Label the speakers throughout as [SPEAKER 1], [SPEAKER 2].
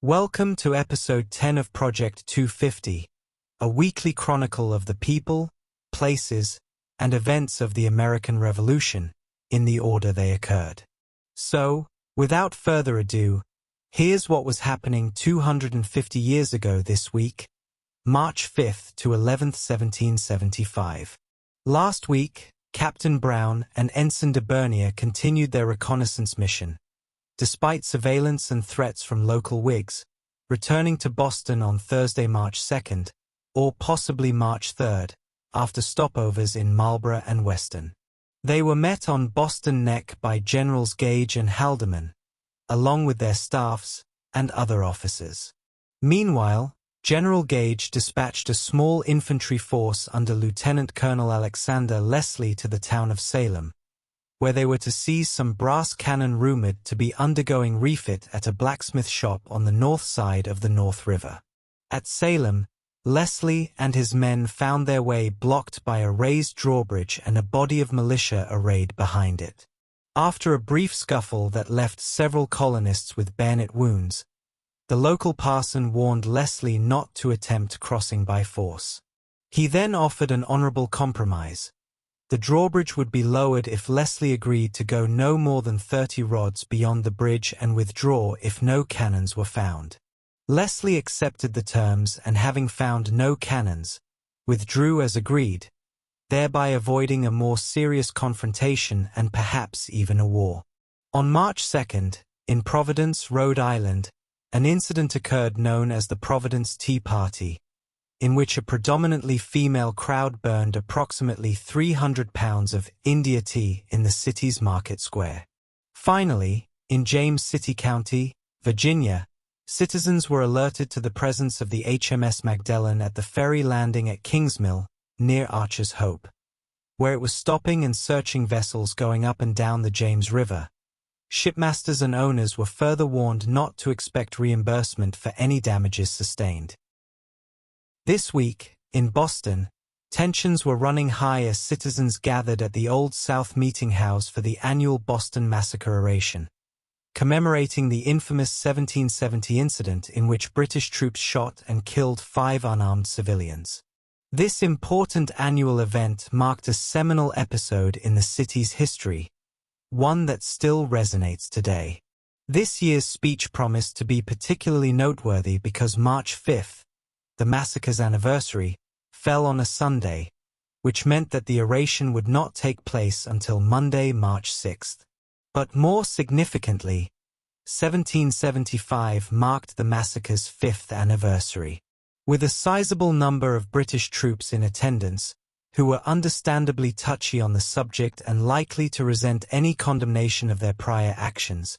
[SPEAKER 1] Welcome to episode 10 of Project 250, a weekly chronicle of the people, places, and events of the American Revolution, in the order they occurred. So, without further ado, here's what was happening 250 years ago this week, March 5th to 11th, 1775. Last week, Captain Brown and Ensign de Bernier continued their reconnaissance mission, despite surveillance and threats from local Whigs, returning to Boston on Thursday, March 2nd, or possibly March 3rd, after stopovers in Marlborough and Weston. They were met on Boston Neck by Generals Gage and Haldeman, along with their staffs and other officers. Meanwhile, General Gage dispatched a small infantry force under Lieutenant Colonel Alexander Leslie to the town of Salem, where they were to seize some brass cannon rumored to be undergoing refit at a blacksmith shop on the north side of the North River. At Salem, Leslie and his men found their way blocked by a raised drawbridge and a body of militia arrayed behind it. After a brief scuffle that left several colonists with bayonet wounds, the local parson warned Leslie not to attempt crossing by force. He then offered an honorable compromise. The drawbridge would be lowered if Leslie agreed to go no more than 30 rods beyond the bridge and withdraw if no cannons were found. Leslie accepted the terms and, having found no cannons, withdrew as agreed, thereby avoiding a more serious confrontation and perhaps even a war. On March 2nd, in Providence, Rhode Island, an incident occurred known as the Providence Tea Party, in which a predominantly female crowd burned approximately 300 pounds of India tea in the city's market square. Finally, in James City County, Virginia, citizens were alerted to the presence of the HMS Magdalen at the ferry landing at Kingsmill, near Archer's Hope, where it was stopping and searching vessels going up and down the James River. Shipmasters and owners were further warned not to expect reimbursement for any damages sustained. This week, in Boston, tensions were running high as citizens gathered at the Old South Meeting House for the annual Boston Massacre Oration, commemorating the infamous 1770 incident in which British troops shot and killed 5 unarmed civilians. This important annual event marked a seminal episode in the city's history, one that still resonates today. This year's speech promised to be particularly noteworthy because March 5th, the massacre's anniversary, fell on a Sunday, which meant that the oration would not take place until Monday, March 6th. But more significantly, 1775 marked the massacre's 5th anniversary. With a sizable number of British troops in attendance, who were understandably touchy on the subject and likely to resent any condemnation of their prior actions,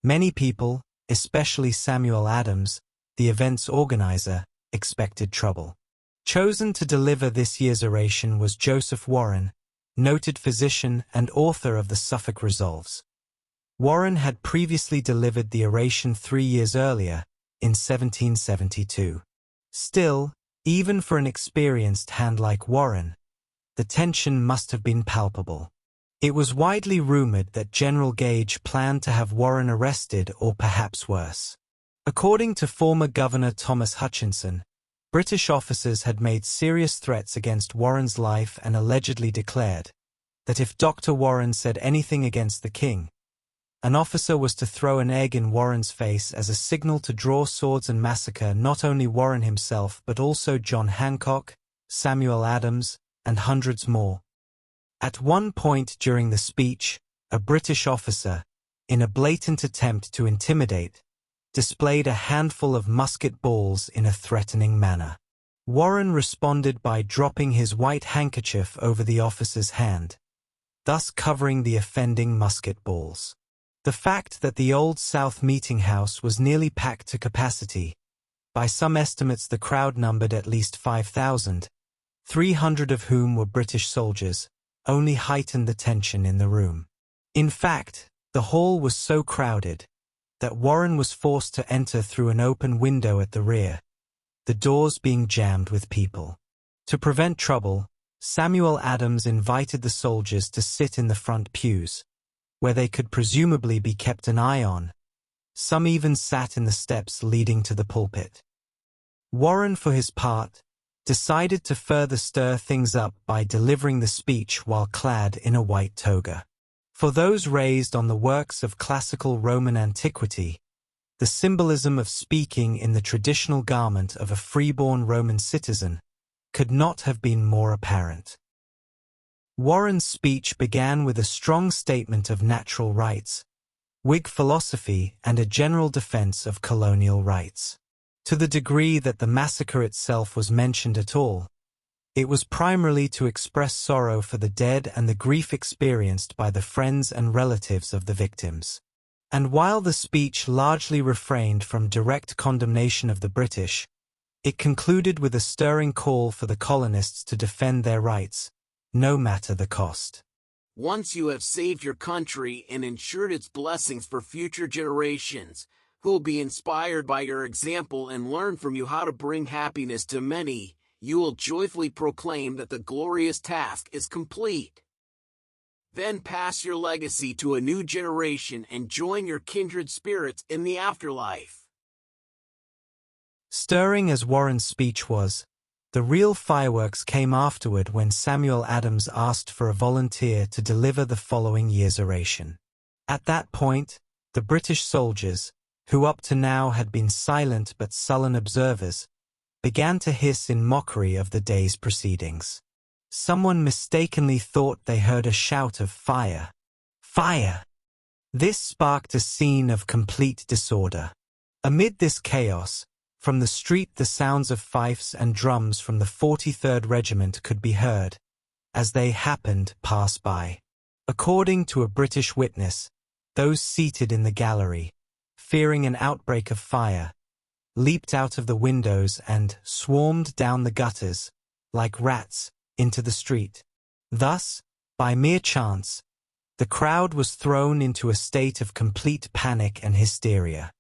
[SPEAKER 1] many people, especially Samuel Adams, the event's organizer, expected trouble. Chosen to deliver this year's oration was Joseph Warren, noted physician and author of the Suffolk Resolves. Warren had previously delivered the oration 3 years earlier, in 1772. Still, even for an experienced hand like Warren, the tension must have been palpable. It was widely rumored that General Gage planned to have Warren arrested or perhaps worse. According to former Governor Thomas Hutchinson, British officers had made serious threats against Warren's life and allegedly declared that if Dr. Warren said anything against the king, an officer was to throw an egg in Warren's face as a signal to draw swords and massacre not only Warren himself but also John Hancock, Samuel Adams, and hundreds more. At one point during the speech, a British officer, in a blatant attempt to intimidate, displayed a handful of musket balls in a threatening manner. Warren responded by dropping his white handkerchief over the officer's hand, thus covering the offending musket balls. The fact that the Old South Meeting House was nearly packed to capacity, by some estimates the crowd numbered at least 5,000, 300 of whom were British soldiers, only heightened the tension in the room. In fact, the hall was so crowded that Warren was forced to enter through an open window at the rear, the doors being jammed with people. To prevent trouble, Samuel Adams invited the soldiers to sit in the front pews, where they could presumably be kept an eye on, Some even sat in the steps leading to the pulpit. Warren, for his part, decided to further stir things up by delivering the speech while clad in a white toga. For those raised on the works of classical Roman antiquity, the symbolism of speaking in the traditional garment of a freeborn Roman citizen could not have been more apparent. Warren's speech began with a strong statement of natural rights, Whig philosophy, and a general defense of colonial rights. To the degree that the massacre itself was mentioned at all, it was primarily to express sorrow for the dead and the grief experienced by the friends and relatives of the victims. And while the speech largely refrained from direct condemnation of the British, it concluded with a stirring call for the colonists to defend their rights, no matter the cost.
[SPEAKER 2] Once you have saved your country and ensured its blessings for future generations, who will be inspired by your example and learn from you how to bring happiness to many, you will joyfully proclaim that the glorious task is complete. Then pass your legacy to a new generation and join your kindred spirits in the afterlife.
[SPEAKER 1] Stirring as Warren's speech was, the real fireworks came afterward when Samuel Adams asked for a volunteer to deliver the following year's oration. At that point, the British soldiers, who up to now had been silent but sullen observers, began to hiss in mockery of the day's proceedings. Someone mistakenly thought they heard a shout of "Fire! Fire!" This sparked a scene of complete disorder. Amid this chaos, from the street the sounds of fifes and drums from the 43rd Regiment could be heard, as they happened pass by. According to a British witness, those seated in the gallery, fearing an outbreak of fire, leaped out of the windows and swarmed down the gutters, like rats, into the street. Thus, by mere chance, the crowd was thrown into a state of complete panic and hysteria.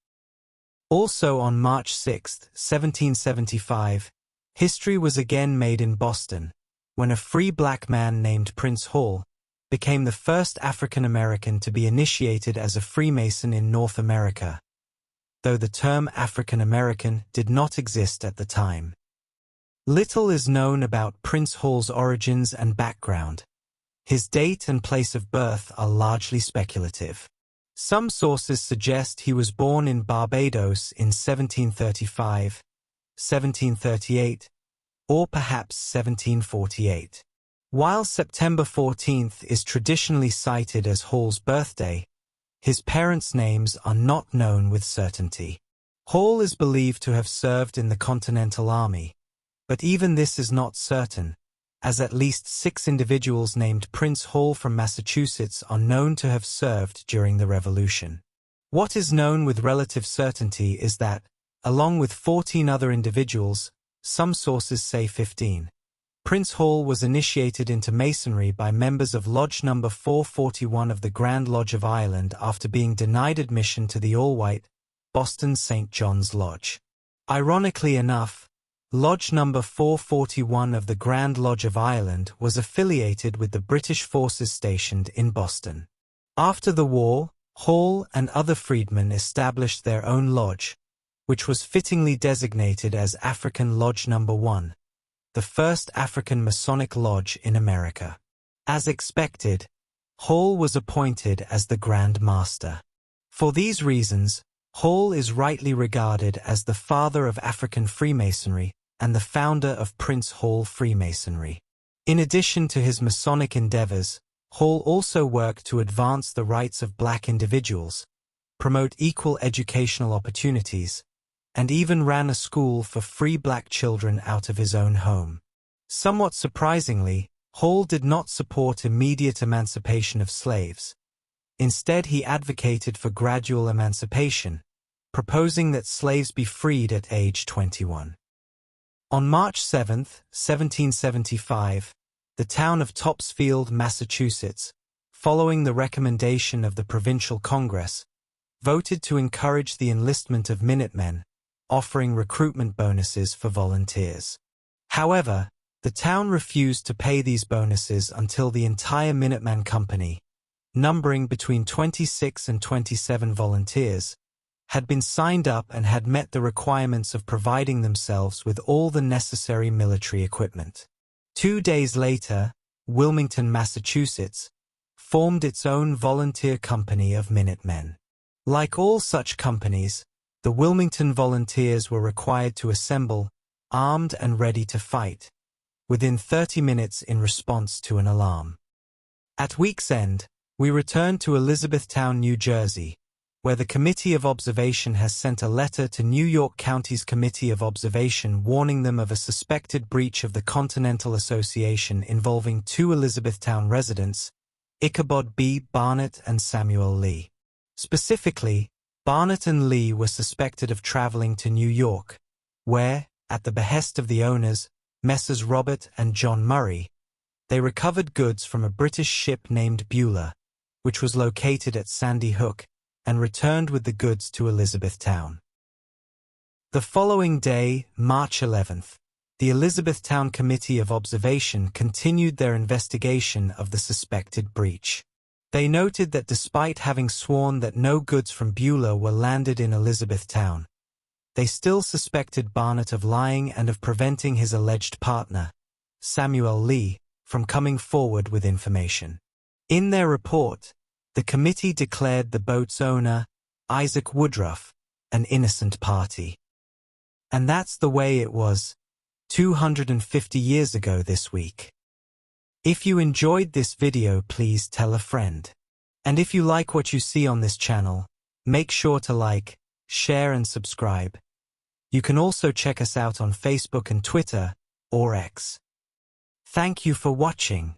[SPEAKER 1] Also on March 6, 1775, history was again made in Boston, when a free black man named Prince Hall became the first African American to be initiated as a Freemason in North America, though the term African American did not exist at the time. Little is known about Prince Hall's origins and background. His date and place of birth are largely speculative. Some sources suggest he was born in Barbados in 1735, 1738, or perhaps 1748. While September 14th is traditionally cited as Hall's birthday, his parents' names are not known with certainty. Hall is believed to have served in the Continental Army, but even this is not certain, as at least 6 individuals named Prince Hall from Massachusetts are known to have served during the Revolution. What is known with relative certainty is that, along with 14 other individuals, some sources say 15, Prince Hall was initiated into Masonry by members of Lodge No. 441 of the Grand Lodge of Ireland after being denied admission to the all-white Boston St. John's Lodge. Ironically enough, Lodge No. 441 of the Grand Lodge of Ireland was affiliated with the British forces stationed in Boston. After the war, Hall and other freedmen established their own lodge, which was fittingly designated as African Lodge No. 1, the first African Masonic lodge in America. As expected, Hall was appointed as the Grand Master. For these reasons, Hall is rightly regarded as the father of African Freemasonry and the founder of Prince Hall Freemasonry. In addition to his Masonic endeavors, Hall also worked to advance the rights of black individuals, promote equal educational opportunities, and even ran a school for free black children out of his own home. Somewhat surprisingly, Hall did not support immediate emancipation of slaves. Instead, he advocated for gradual emancipation, proposing that slaves be freed at age 21. On March 7, 1775, the town of Topsfield, Massachusetts, following the recommendation of the Provincial Congress, voted to encourage the enlistment of Minutemen, offering recruitment bonuses for volunteers. However, the town refused to pay these bonuses until the entire Minuteman Company, numbering between 26 and 27 volunteers, had been signed up and had met the requirements of providing themselves with all the necessary military equipment. 2 days later, Wilmington, Massachusetts, formed its own volunteer company of Minutemen. Like all such companies, the Wilmington Volunteers were required to assemble, armed and ready to fight, within 30 minutes in response to an alarm. At week's end, we returned to Elizabethtown, New Jersey, where the Committee of Observation has sent a letter to New York County's Committee of Observation warning them of a suspected breach of the Continental Association involving 2 Elizabethtown residents, Ichabod B. Barnett and Samuel Lee. Specifically, Barnett and Lee were suspected of traveling to New York, where, at the behest of the owners, Messrs. Robert and John Murray, they recovered goods from a British ship named Beulah, which was located at Sandy Hook, and returned with the goods to Elizabethtown. The following day, March 11th, the Elizabethtown Committee of Observation continued their investigation of the suspected breach. They noted that despite having sworn that no goods from Beulah were landed in Elizabethtown, they still suspected Barnett of lying and of preventing his alleged partner, Samuel Lee, from coming forward with information. In their report, the committee declared the boat's owner, Isaac Woodruff, an innocent party. And that's the way it was 250 years ago this week. If you enjoyed this video, please tell a friend. And if you like what you see on this channel, make sure to like, share and subscribe. You can also check us out on Facebook and Twitter, or X. Thank you for watching.